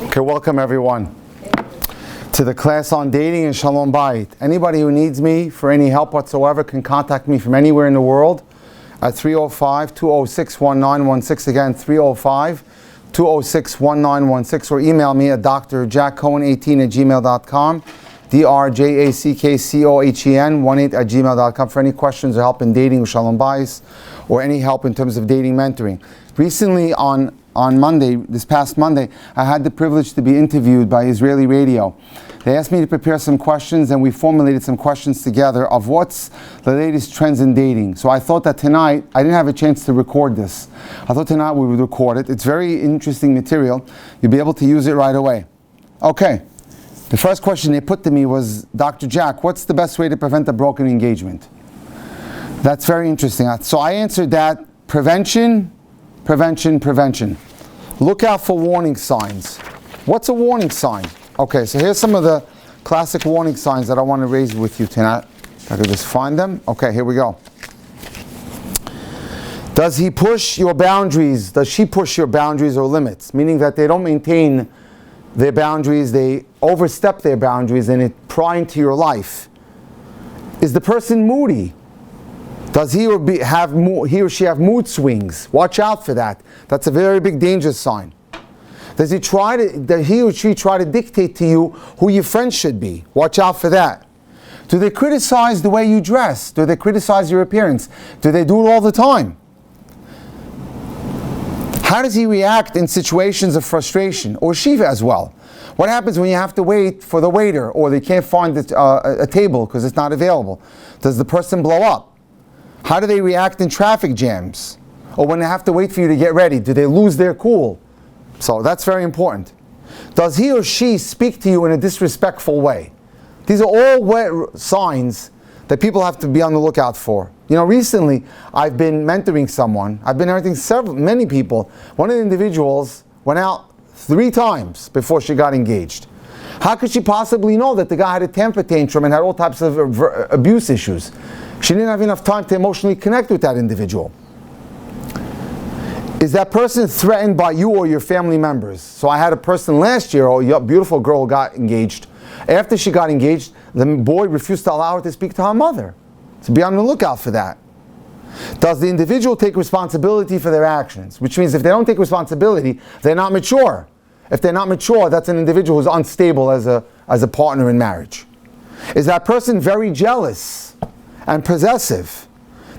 Okay, welcome everyone to the class on dating and Shalom Bayit. Anybody who needs me for any help whatsoever can contact me from anywhere in the world at 305-206-1916. Again, 305-206-1916, or email me at drjackcohen18@gmail.com, drjackcohen18@gmail.com for any questions or help in dating with Shalom Bayit, or any help in terms of dating mentoring. Recently on Monday, this past Monday, I had the privilege to be interviewed by Israeli radio. They asked me to prepare some questions, and we formulated some questions together of what's the latest trends in dating. So I thought that tonight, I didn't have a chance to record this. I thought tonight we would record it. It's very interesting material. You'll be able to use it right away. Okay, the first question they put to me was, Dr. Jack, what's the best way to prevent a broken engagement? That's very interesting. So I answered that: prevention. Look out for warning signs. What's a warning sign? Okay, so here's some of the classic warning signs that I want to raise with you tonight. If I could just find them. Okay, here we go. Does he push your boundaries? Does she push your boundaries or limits? Meaning that they don't maintain their boundaries, they overstep their boundaries and it pry into your life. Is the person moody? Does he or she have mood swings? Watch out for that. That's a very big danger sign. Does he or she try to dictate to you who your friends should be? Watch out for that. Do they criticize the way you dress? Do they criticize your appearance? Do they do it all the time? How does he react in situations of frustration? Or she as well? What happens when you have to wait for the waiter, or they can't find a table because it's not available? Does the person blow up? How do they react in traffic jams? Or when they have to wait for you to get ready, do they lose their cool? So that's very important. Does he or she speak to you in a disrespectful way? These are all signs that people have to be on the lookout for. You know, recently I've been mentoring someone. I've been mentoring many people. One of the individuals went out 3 times before she got engaged. How could she possibly know that the guy had a temper tantrum and had all types of abuse issues? She didn't have enough time to emotionally connect with that individual. Is that person threatened by you or your family members? So I had a person last year, a beautiful girl got engaged. After she got engaged, the boy refused to allow her to speak to her mother. So be on the lookout for that. Does the individual take responsibility for their actions? Which means if they don't take responsibility, they're not mature. If they're not mature, that's an individual who's unstable as a partner in marriage. Is that person very jealous and possessive?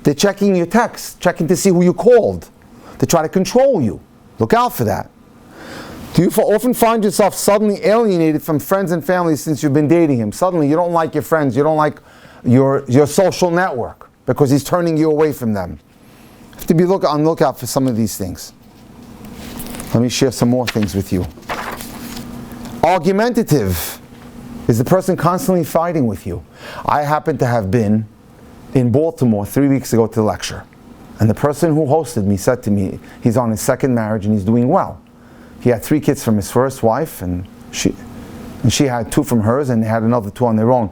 They're checking your texts, checking to see who you called. They try to control you. Look out for that. Do you often find yourself suddenly alienated from friends and family since you've been dating him? Suddenly you don't like your friends, you don't like your social network because he's turning you away from them. You have to be on the lookout for some of these things. Let me share some more things with you. Argumentative. Is the person constantly fighting with you? I happen to have been in Baltimore 3 weeks ago to lecture. And the person who hosted me said to me, he's on his second marriage and he's doing well. He had 3 kids from his first wife, and she had 2 from hers, and they had another 2 on their own.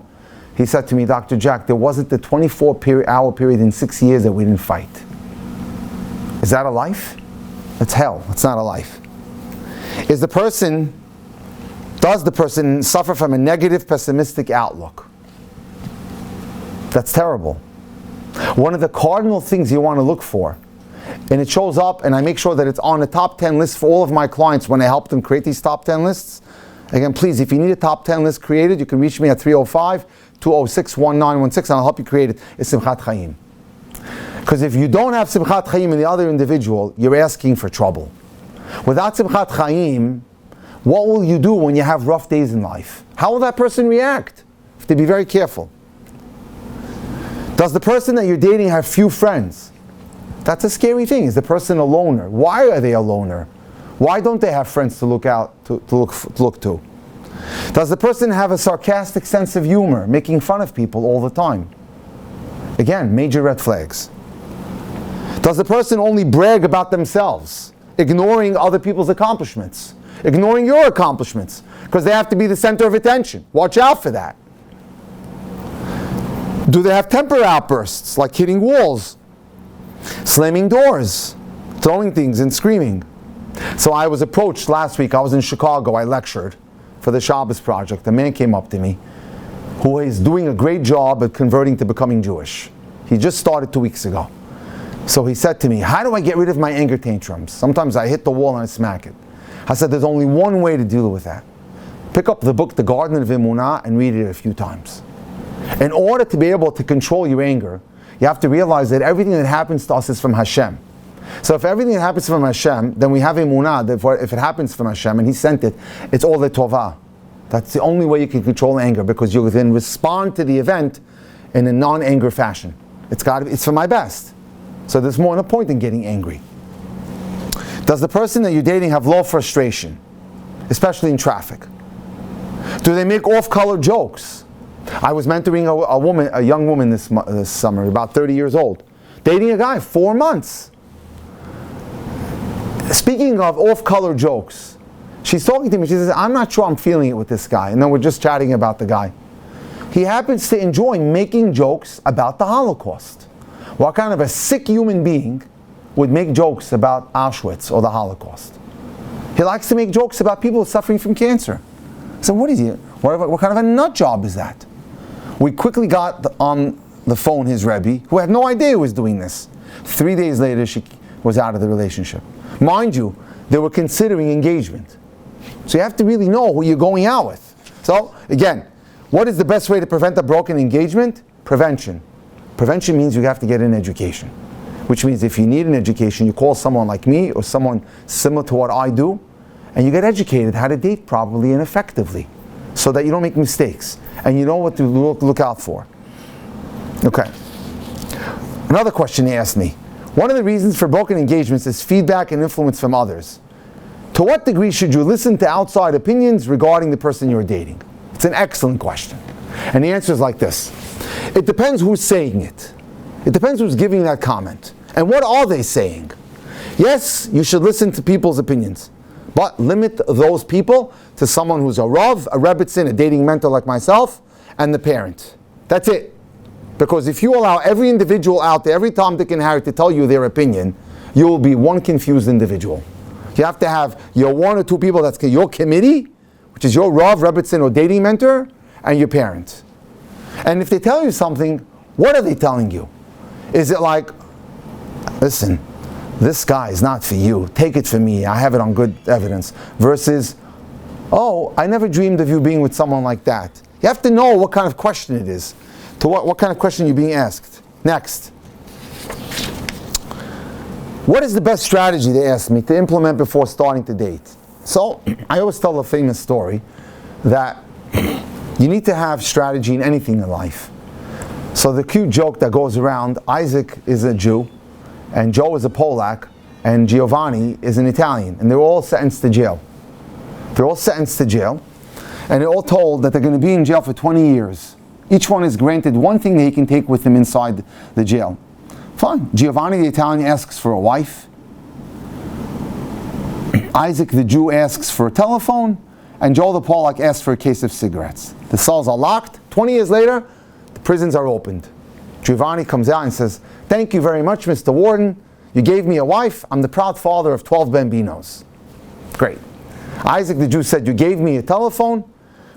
He said to me, Dr. Jack, there wasn't the 24-hour period in 6 years that we didn't fight. Is that a life? It's hell. It's not a life. Does the person suffer from a negative, pessimistic outlook? That's terrible. One of the cardinal things you want to look for, and it shows up, and I make sure that it's on the top 10 list for all of my clients when I help them create these top 10 lists. Again, please, if you need a top 10 list created, you can reach me at 305-206-1916 and I'll help you create it. It's Simchat Chaim. Because if you don't have Simchat Chaim in the other individual, you're asking for trouble. Without Simchat Chaim, what will you do when you have rough days in life? How will that person react? You have to be very careful. Does the person that you're dating have few friends? That's a scary thing. Is the person a loner? Why are they a loner? Why don't they have friends to look to? Does the person have a sarcastic sense of humor, making fun of people all the time? Again, major red flags. Does the person only brag about themselves, ignoring other people's accomplishments, ignoring your accomplishments, because they have to be the center of attention? Watch out for that. Do they have temper outbursts, like hitting walls, slamming doors, throwing things and screaming? So I was approached last week. I was in Chicago. I lectured for the Shabbos project. A man came up to me who is doing a great job at converting to becoming Jewish. He just started 2 weeks ago. So he said to me, how do I get rid of my anger tantrums? Sometimes I hit the wall and I smack it. I said, there's only one way to deal with that. Pick up the book, The Garden of Emunah, and read it a few times. In order to be able to control your anger, you have to realize that everything that happens to us is from Hashem. So if everything that happens from Hashem, then we have Emunah, that if it happens from Hashem and He sent it, it's all the Tovah. That's the only way you can control anger, because you then respond to the event in a non-anger fashion. It's for my best. So there's more than a point in getting angry. Does the person that you're dating have low frustration, especially in traffic? Do they make off-color jokes? I was mentoring a young woman this summer, about 30 years old, dating a guy 4 months. Speaking of off-color jokes, she's talking to me. She says, I'm not sure I'm feeling it with this guy. And then we're just chatting about the guy. He happens to enjoy making jokes about the Holocaust. What kind of a sick human being would make jokes about Auschwitz or the Holocaust? He likes to make jokes about people suffering from cancer. So what is he? What kind of a nut job is that? We quickly got on the phone his Rabbi, who had no idea who was doing this. 3 days later, she was out of the relationship. Mind you, they were considering engagement. So you have to really know who you're going out with. So, again, what is the best way to prevent a broken engagement? Prevention. Prevention means you have to get an education. Which means if you need an education, you call someone like me or someone similar to what I do, and you get educated how to date properly and effectively, so that you don't make mistakes, and you know what to look out for. Okay. Another question they asked me. One of the reasons for broken engagements is feedback and influence from others. To what degree should you listen to outside opinions regarding the person you're dating? It's an excellent question. And the answer is like this. It depends who's saying it. It depends who's giving that comment. And what are they saying? Yes, you should listen to people's opinions, but limit those people to someone who's a Rav, a Rebbitzin, a dating mentor like myself, and the parent. That's it. Because if you allow every individual out there, every Tom, Dick, and Harry to tell you their opinion, you will be one confused individual. You have to have your 1 or 2 people, that's your committee, which is your Rav, Rebbitzin, or dating mentor, and your parent. And if they tell you something, what are they telling you? Is it like, listen, this guy is not for you, take it from me, I have it on good evidence, versus, oh, I never dreamed of you being with someone like that. You have to know what kind of question it is, to what kind of question you're being asked. Next. What is the best strategy, they asked me, to implement before starting to date? So, I always tell a famous story that you need to have strategy in anything in life. So the cute joke that goes around, Isaac is a Jew, and Joe is a Polak, and Giovanni is an Italian, and they're all sentenced to jail. They're all sentenced to jail, and they're all told that they're going to be in jail for 20 years. Each one is granted one thing that he can take with him inside the jail. Fine. Giovanni the Italian asks for a wife. Isaac the Jew asks for a telephone, and Joel the Polak asks for a case of cigarettes. The cells are locked. 20 years later, the prisons are opened. Giovanni comes out and says, thank you very much, Mr. Warden. You gave me a wife. I'm the proud father of 12 bambinos. Great. Isaac the Jew said, you gave me a telephone.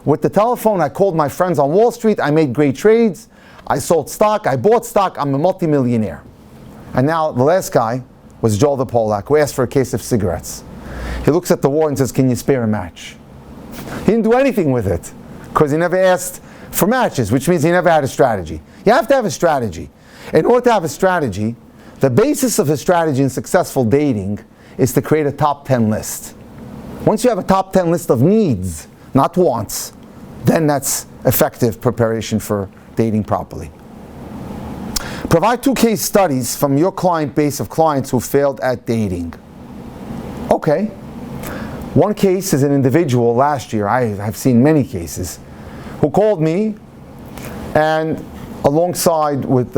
With the telephone, I called my friends on Wall Street. I made great trades. I sold stock. I bought stock. I'm a multimillionaire. And now the last guy was Joel the Polak, who asked for a case of cigarettes. He looks at the warden and says, can you spare a match? He didn't do anything with it because he never asked for matches, which means he never had a strategy. You have to have a strategy. In order to have a strategy, the basis of a strategy in successful dating is to create a top 10 list. Once you have a top 10 list of needs, not wants, then that's effective preparation for dating properly. Provide 2 case studies from your client base of clients who failed at dating. Okay. One case is an individual last year, I've seen many cases, who called me and alongside with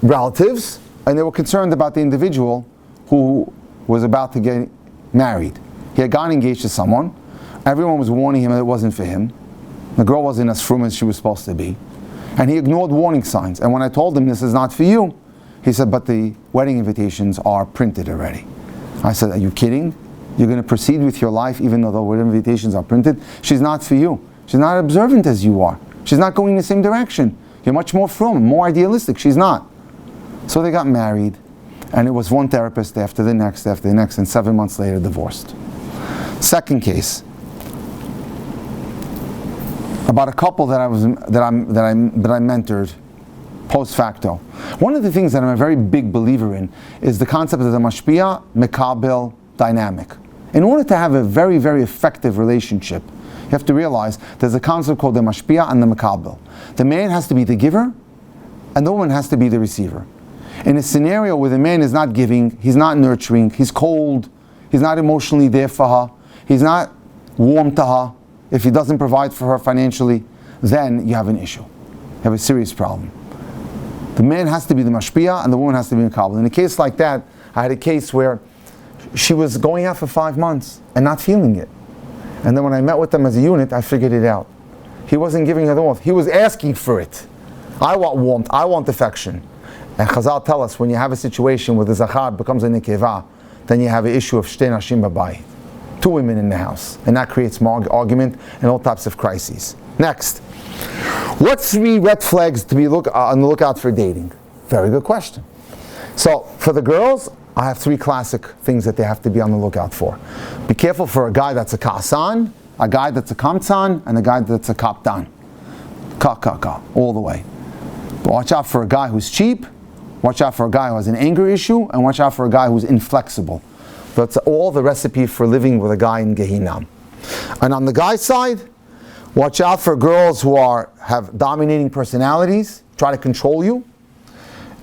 relatives, and they were concerned about the individual who was about to get married. He had gotten engaged to someone. Everyone was warning him that it wasn't for him. The girl wasn't as frum as she was supposed to be. And he ignored warning signs. And when I told him this is not for you, he said, but the wedding invitations are printed already. I said, are you kidding? You're going to proceed with your life even though the invitations are printed? She's not for you. She's not observant as you are. She's not going in the same direction. You're much more frum, more idealistic. She's not. So they got married, and it was one therapist after the next, and 7 months later divorced. Second case, about a couple that I mentored post facto. One of the things that I'm a very big believer in is the concept of the mashpia mekabel dynamic. In order to have a very, very effective relationship, you have to realize there's a concept called the mashpia and the mekabel. The man has to be the giver, and the woman has to be the receiver. In a scenario where the man is not giving, he's not nurturing, he's cold, he's not emotionally there for her, he's not warm to her, if he doesn't provide for her financially, then you have an issue. You have a serious problem. The man has to be the mashpia and the woman has to be the mekabel. In a case like that, I had a case where she was going out for 5 months and not feeling it. And then when I met with them as a unit, I figured it out. He wasn't giving her the warmth. He was asking for it. I want warmth. I want affection. And Chazal tell us, when you have a situation where the zachar becomes a nekeva, then you have an issue of shtei nashim b'bayit. 2 women in the house. And that creates more argument and all types of crises. Next. What 3 red flags to be on the lookout for dating? Very good question. So, for the girls, I have 3 classic things that they have to be on the lookout for. Be careful for a guy that's a ka'asan, a guy that's a kamtzan, and a guy that's a kaptan. Ka, all the way. But watch out for a guy who's cheap, watch out for a guy who has an anger issue, and watch out for a guy who's inflexible. That's all the recipe for living with a guy in Gehinam. And on the guy side, watch out for girls who have dominating personalities, try to control you,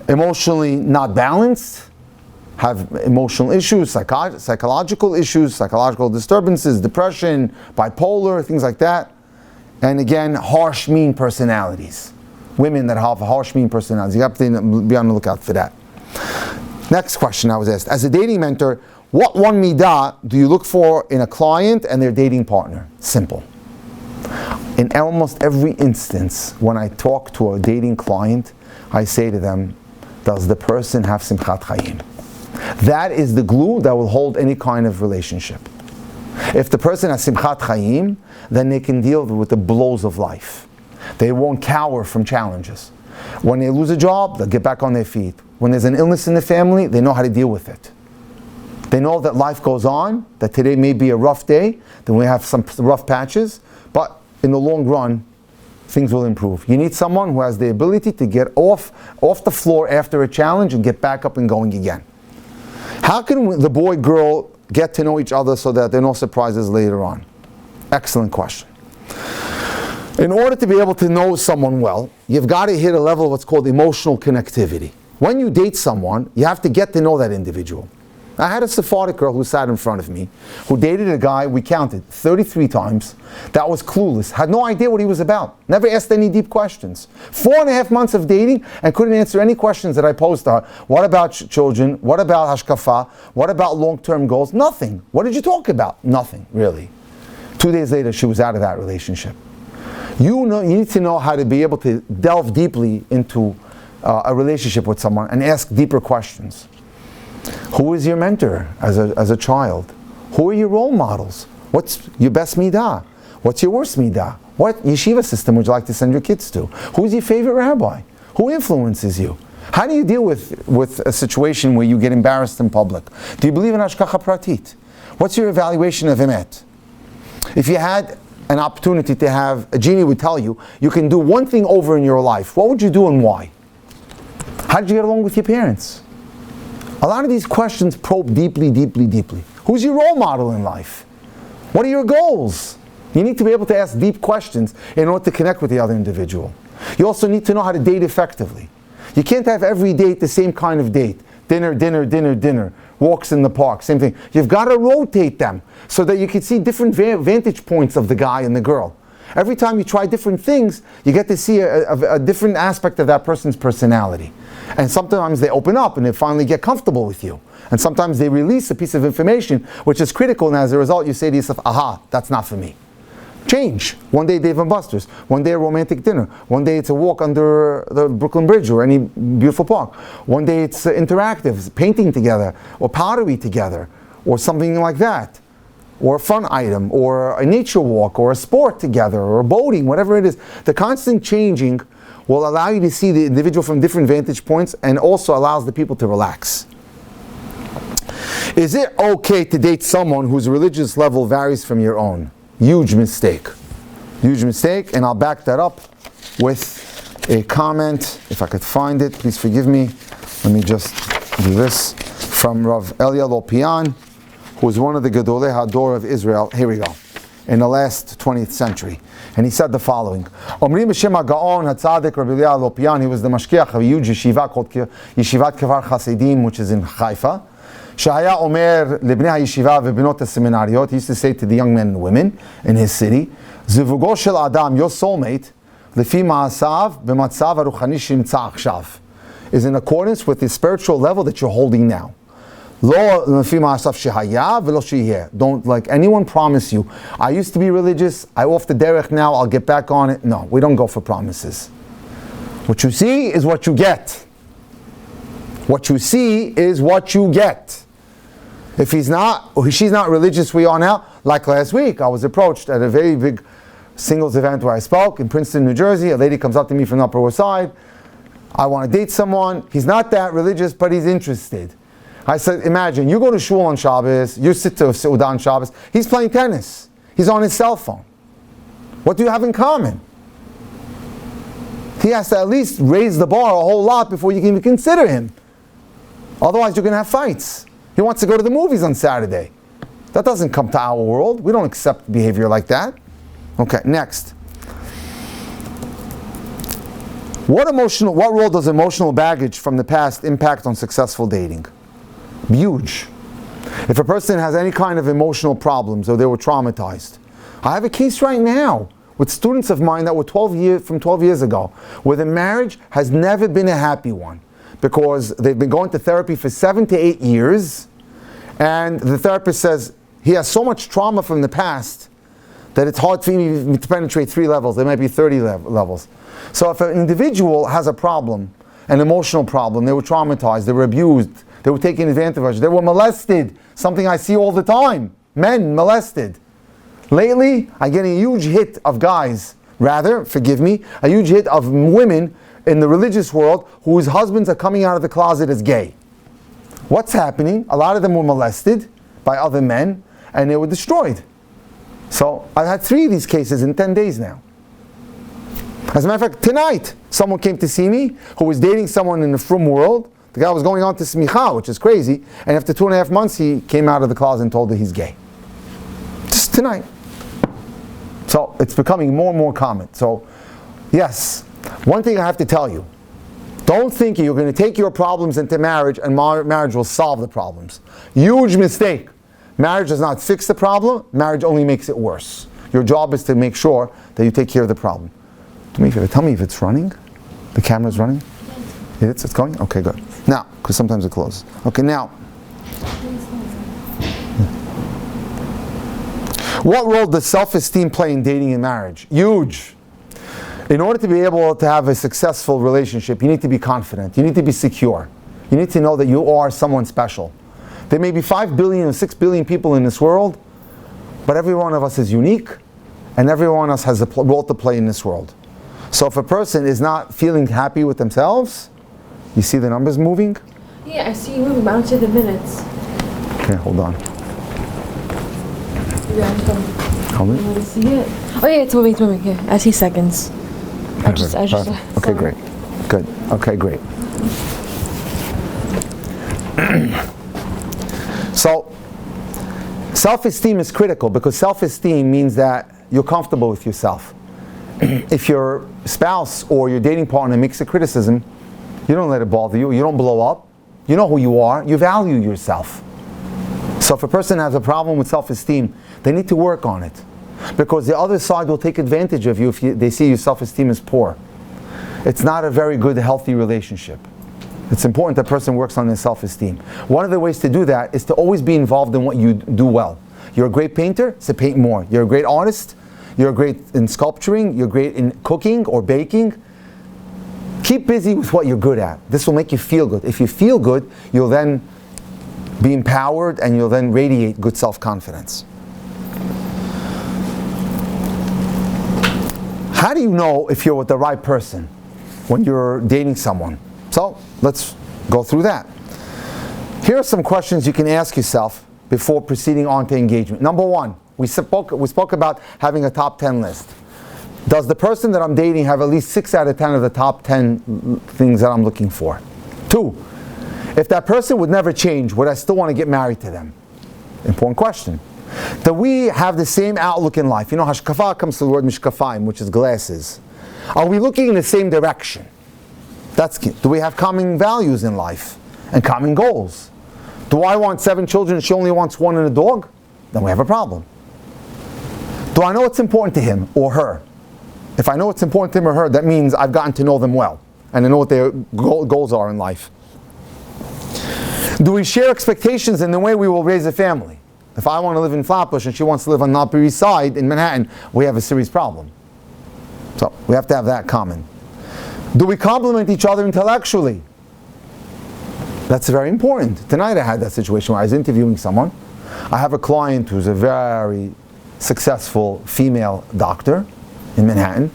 emotionally not balanced, have emotional issues, psychological issues, psychological disturbances, depression, bipolar, things like that. And again, harsh, mean personalities. Women that have harsh, mean personalities. You have to be on the lookout for that. Next question I was asked. As a dating mentor, what one midah do you look for in a client and their dating partner? Simple. In almost every instance, when I talk to a dating client, I say to them, does the person have simchat chayim? That is the glue that will hold any kind of relationship. If the person has simchat chayim, then they can deal with the blows of life. They won't cower from challenges. When they lose a job, they'll get back on their feet. When there's an illness in the family, they know how to deal with it. They know that life goes on, that today may be a rough day, then we have some rough patches, but in the long run, things will improve. You need someone who has the ability to get off the floor after a challenge and get back up and going again. How can the boy-girl get to know each other so that there are no surprises later on? Excellent question. In order to be able to know someone well, you've got to hit a level of what's called emotional connectivity. When you date someone, you have to get to know that individual. I had a Sephardic girl who sat in front of me, who dated a guy, we counted, 33 times, that was clueless, had no idea what he was about, never asked any deep questions. 4.5 months of dating and couldn't answer any questions that I posed to her. What about children? What about hashkafa? What about long-term goals? Nothing. What did you talk about? Nothing, really. 2 days later, she was out of that relationship. You need to know how to be able to delve deeply into a relationship with someone and ask deeper questions. Who is your mentor as a child? Who are your role models? What's your best midah? What's your worst midah? What yeshiva system would you like to send your kids to? Who's your favorite rabbi? Who influences you? How do you deal with a situation where you get embarrassed in public? Do you believe in hashkacha pratit? What's your evaluation of emet? If you had an opportunity to have, a genie would tell you, you can do one thing over in your life, what would you do and why? How did you get along with your parents? A lot of these questions probe deeply, deeply, deeply. Who's your role model in life? What are your goals? You need to be able to ask deep questions in order to connect with the other individual. You also need to know how to date effectively. You can't have every date the same kind of date. Dinner, dinner, dinner, dinner. Walks in the park, same thing. You've got to rotate them so that you can see different vantage points of the guy and the girl. Every time you try different things, you get to see a different aspect of that person's personality. And sometimes they open up and they finally get comfortable with you. And sometimes they release a piece of information which is critical, and as a result you say to yourself, aha, that's not for me. Change. One day Dave and Buster's, one day a romantic dinner, one day it's a walk under the Brooklyn Bridge or any beautiful park, one day it's interactive, painting together or pottery together or something like that, or a fun item, or a nature walk, or a sport together, or boating, whatever it is. The constant changing will allow you to see the individual from different vantage points and also allows the people to relax. Is it okay to date someone whose religious level varies from your own? Huge mistake. Huge mistake, and I'll back that up with a comment. If I could find it, please forgive me. Let me just do this. From Rav Elia Lopian, who was one of the Gedolei Hador of Israel. Here we go. In the last 20th century. And he said the following. Omrim B'Shem HaGaon HaTzadik Rabbi Elia Lopian. He was the mashkiach of a huge yeshiva called Yeshivat Kevar Chasidim, which is in Haifa. Shaya Omer Libnei HaYeshiva V'Bnot HaSeminariot. He used to say to the young men and women in his city, Zivugo Shel Adam, your soulmate, Lefi Ma'asav B'Matzav HaRuchani Shimtza Achshav, is in accordance with the spiritual level that you're holding now. Don't like anyone promise you, I used to be religious, I off the derech now, I'll get back on it. No, we don't go for promises. What you see is what you get. What you see is what you get. If he's not, or she's not religious, we are now. Like last week, I was approached at a very big singles event where I spoke in Princeton, New Jersey. A lady comes up to me from the Upper West Side. I want to date someone. He's not that religious, but he's interested. I said, imagine, you go to shul on Shabbos, you sit to Seudah on Shabbos, he's playing tennis. He's on his cell phone. What do you have in common? He has to at least raise the bar a whole lot before you can even consider him. Otherwise, you're going to have fights. He wants to go to the movies on Saturday. That doesn't come to our world. We don't accept behavior like that. Okay, next. What role does emotional baggage from the past impact on successful dating? Huge. If a person has any kind of emotional problems or they were traumatized. I have a case right now with students of mine that were 12 years ago, where the marriage has never been a happy one because they've been going to therapy for 7 to 8 years, and the therapist says he has so much trauma from the past that it's hard for him to penetrate 3 levels. There might be 30 levels. So if an individual has a problem, an emotional problem, they were traumatized, they were abused, they were taken advantage of, they were molested, something I see all the time, men molested. Lately, I'm getting a huge hit of guys, a huge hit of women in the religious world whose husbands are coming out of the closet as gay. What's happening? A lot of them were molested by other men and they were destroyed. So I've had 3 of these cases in 10 days now. As a matter of fact, tonight, someone came to see me who was dating someone in the frum world. The guy was going on to smicha, which is crazy, and after 2.5 months, he came out of the closet and told her he's gay. Just tonight. So it's becoming more and more common. So, yes, one thing I have to tell you, don't think you're going to take your problems into marriage and marriage will solve the problems. Huge mistake. Marriage does not fix the problem, marriage only makes it worse. Your job is to make sure that you take care of the problem. Do me a favor, tell me if it's running. The camera's running? It's going? Okay, good. Now, because sometimes it closes. Okay, now. What role does self-esteem play in dating and marriage? Huge. In order to be able to have a successful relationship, you need to be confident. You need to be secure. You need to know that you are someone special. There may be 5 billion or 6 billion people in this world, but every one of us is unique, and every one of us has a role to play in this world. So if a person is not feeling happy with themselves, you see the numbers moving? Yeah, I see you moving, but I don't see the minutes. Okay, hold on. Hold it. You want to see it? Oh yeah, it's moving. Yeah, I see seconds. Okay, great. Good. Okay, great. So, self-esteem is critical because self-esteem means that you're comfortable with yourself. If your spouse or your dating partner makes a criticism, you don't let it bother you. You don't blow up. You know who you are. You value yourself. So if a person has a problem with self-esteem, they need to work on it. Because the other side will take advantage of you if they see your self-esteem is poor. It's not a very good, healthy relationship. It's important that a person works on their self-esteem. One of the ways to do that is to always be involved in what you do well. You're a great painter, so paint more. You're a great artist, you're great in sculpturing, you're great in cooking or baking. Keep busy with what you're good at. This will make you feel good. If you feel good, you'll then be empowered, and you'll then radiate good self-confidence. How do you know if you're with the right person when you're dating someone? So let's go through that. Here are some questions you can ask yourself before proceeding on to engagement. Number one, we spoke about having a top 10 list. Does the person that I'm dating have at least 6 out of 10 of the top 10 things that I'm looking for? 2, if that person would never change, would I still want to get married to them? Important question. Do we have the same outlook in life? You know, hashkafa comes from the word mishkafayim, which is glasses. Are we looking in the same direction? That's key. Do we have common values in life and common goals? Do I want 7 children and she only wants 1 and a dog? Then we have a problem. Do I know what's important to him or her? If I know what's important to him or her, that means I've gotten to know them well and I know what their goals are in life. Do we share expectations in the way we will raise a family? If I want to live in Flatbush and she wants to live on the Upper East Side in Manhattan, we have a serious problem. So we have to have that common. Do we complement each other intellectually? That's very important. Tonight I had that situation where I was interviewing someone. I have a client who's a very successful female doctor in Manhattan,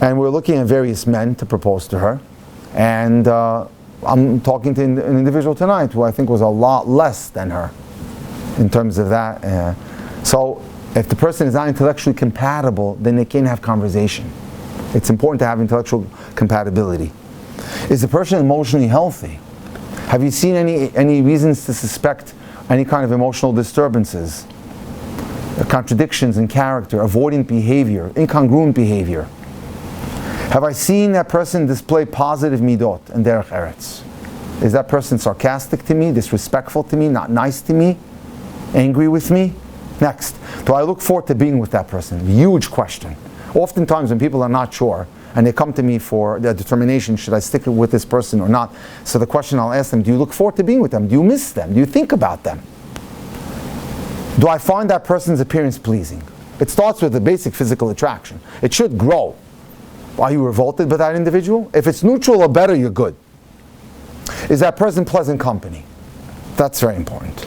and we're looking at various men to propose to her. And I'm talking to an individual tonight who I think was a lot less than her in terms of that. So if the person is not intellectually compatible, then they can't have conversation. It's important to have intellectual compatibility. Is the person emotionally healthy? Have you seen any reasons to suspect any kind of emotional disturbances, contradictions in character, avoidant behavior, incongruent behavior? Have I seen that person display positive midot and derech eretz? Is that person sarcastic to me, disrespectful to me, not nice to me, angry with me? Next, do I look forward to being with that person? Huge question. Oftentimes when people are not sure, and they come to me for their determination, should I stick with this person or not? So the question I'll ask them, do you look forward to being with them? Do you miss them? Do you think about them? Do I find that person's appearance pleasing? It starts with the basic physical attraction. It should grow. Are you revolted by that individual? If it's neutral or better, you're good. Is that person pleasant company? That's very important.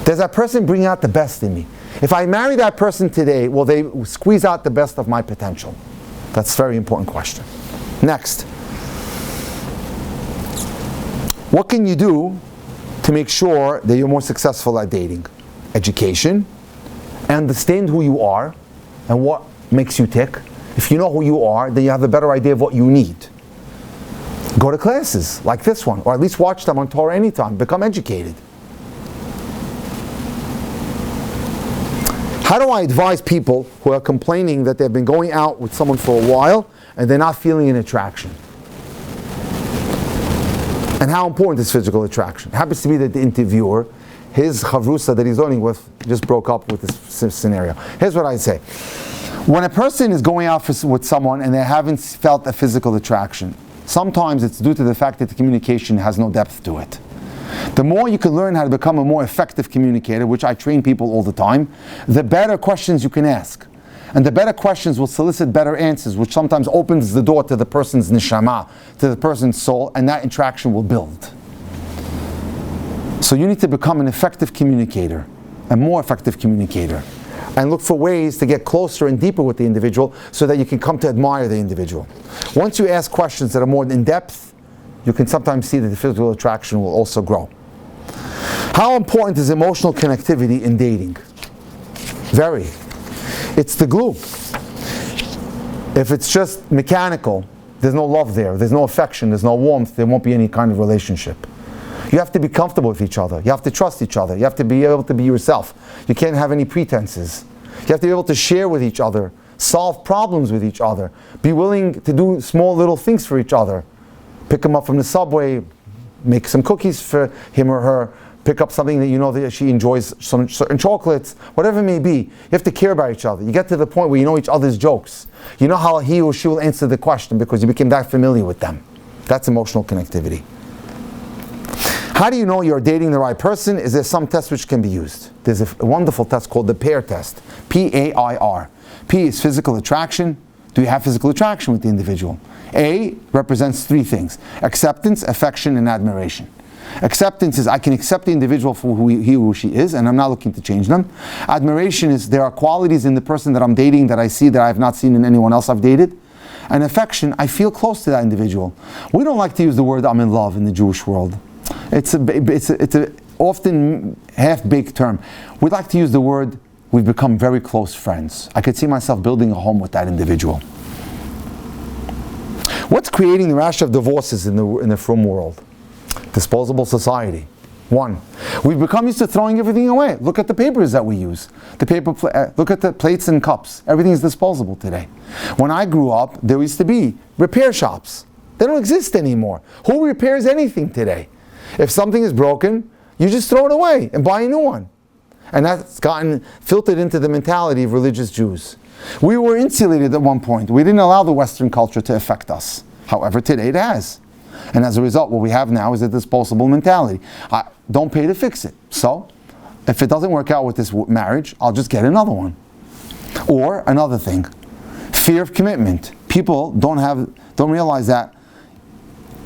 Does that person bring out the best in me? If I marry that person today, will they squeeze out the best of my potential? That's a very important question. Next, what can you do to make sure that you're more successful at dating? Education, understand who you are and what makes you tick. If you know who you are, then you have a better idea of what you need. Go to classes like this one, or at least watch them on Torah Anytime. Become educated. How do I advise people who are complaining that they've been going out with someone for a while and they're not feeling an attraction? And how important is physical attraction? It happens to be that the interviewer, his chavrusa that he's learning with, just broke up with this scenario. Here's what I'd say. When a person is going out with someone and they haven't felt a physical attraction, sometimes it's due to the fact that the communication has no depth to it. The more you can learn how to become a more effective communicator, which I train people all the time, the better questions you can ask. And the better questions will solicit better answers, which sometimes opens the door to the person's neshama, to the person's soul, and that interaction will build. So you need to become an effective communicator, a more effective communicator, and look for ways to get closer and deeper with the individual so that you can come to admire the individual. Once you ask questions that are more in depth, you can sometimes see that the physical attraction will also grow. How important is emotional connectivity in dating? Very. It's the glue. If it's just mechanical, there's no love there, there's no affection, there's no warmth, there won't be any kind of relationship. You have to be comfortable with each other. You have to trust each other. You have to be able to be yourself. You can't have any pretenses. You have to be able to share with each other, solve problems with each other, be willing to do small little things for each other. Pick him up from the subway, make some cookies for him or her, pick up something that you know that she enjoys, some certain chocolates, whatever it may be. You have to care about each other. You get to the point where you know each other's jokes. You know how he or she will answer the question because you became that familiar with them. That's emotional connectivity. How do you know you're dating the right person? Is there some test which can be used? There's a wonderful test called the PAIR test. P-A-I-R. P is physical attraction. Do you have physical attraction with the individual? A represents 3 things: acceptance, affection, and admiration. Acceptance is I can accept the individual for who he or she is, and I'm not looking to change them. Admiration is there are qualities in the person that I'm dating that I see that I have not seen in anyone else I've dated. And affection, I feel close to that individual. We don't like to use the word I'm in love in the Jewish world. It's a often half-baked term. We like to use the word we've become very close friends. I could see myself building a home with that individual. What's creating the rash of divorces in the frum world? Disposable society. One, we've become used to throwing everything away. Look at the papers that we use. Look at the plates and cups. Everything is disposable today. When I grew up, there used to be repair shops. They don't exist anymore. Who repairs anything today? If something is broken, you just throw it away and buy a new one. And that's gotten filtered into the mentality of religious Jews. We were insulated at one point. We didn't allow the Western culture to affect us. However, today it has. And as a result, what we have now is a disposable mentality. I don't pay to fix it. So, if it doesn't work out with this marriage, I'll just get another one. Or another thing, fear of commitment. People don't realize that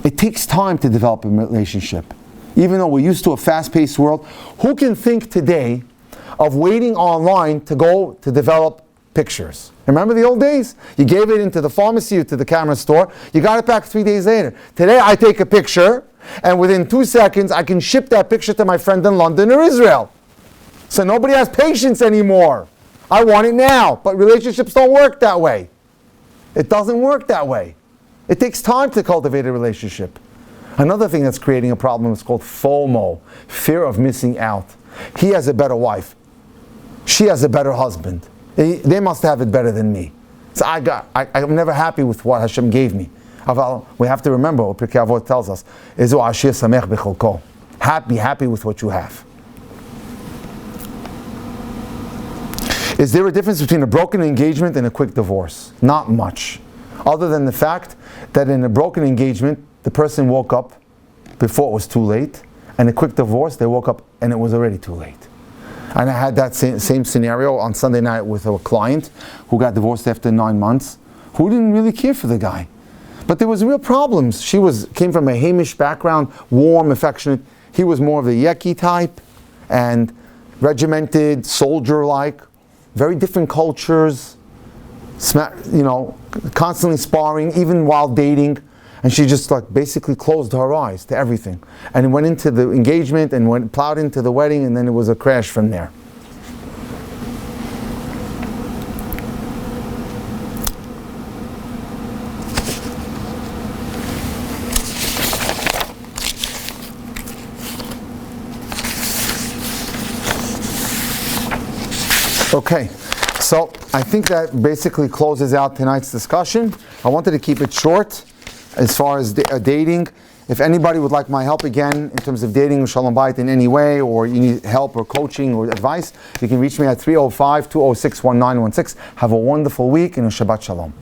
it takes time to develop a relationship. Even though we're used to a fast-paced world, who can think today of waiting online to go to develop pictures? Remember the old days? You gave it into the pharmacy or to the camera store, you got it back 3 days later. Today I take a picture, and within 2 seconds I can ship that picture to my friend in London or Israel. So nobody has patience anymore. I want it now. But relationships don't work that way. It doesn't work that way. It takes time to cultivate a relationship. Another thing that's creating a problem is called FOMO, fear of missing out. He has a better wife. She has a better husband. They must have it better than me. So I'm never happy with what Hashem gave me. We have to remember what Pirkei Avot tells us. Happy with what you have. Is there a difference between a broken engagement and a quick divorce? Not much. Other than the fact that in a broken engagement, the person woke up before it was too late. And a quick divorce, they woke up and it was already too late. And I had that same scenario on Sunday night with a client who got divorced after 9 months, who didn't really care for the guy. But there was real problems. She came from a Hamish background, warm, affectionate. He was more of the yucky type and regimented, soldier-like, very different cultures, constantly sparring, even while dating. And she just basically closed her eyes to everything. And went into the engagement and plowed into the wedding, and then it was a crash from there. Okay, so I think that basically closes out tonight's discussion. I wanted to keep it short. As far as dating, if anybody would like my help again in terms of dating with Shalom Bayit in any way, or you need help or coaching or advice, you can reach me at 305-206-1916. Have a wonderful week and a Shabbat Shalom.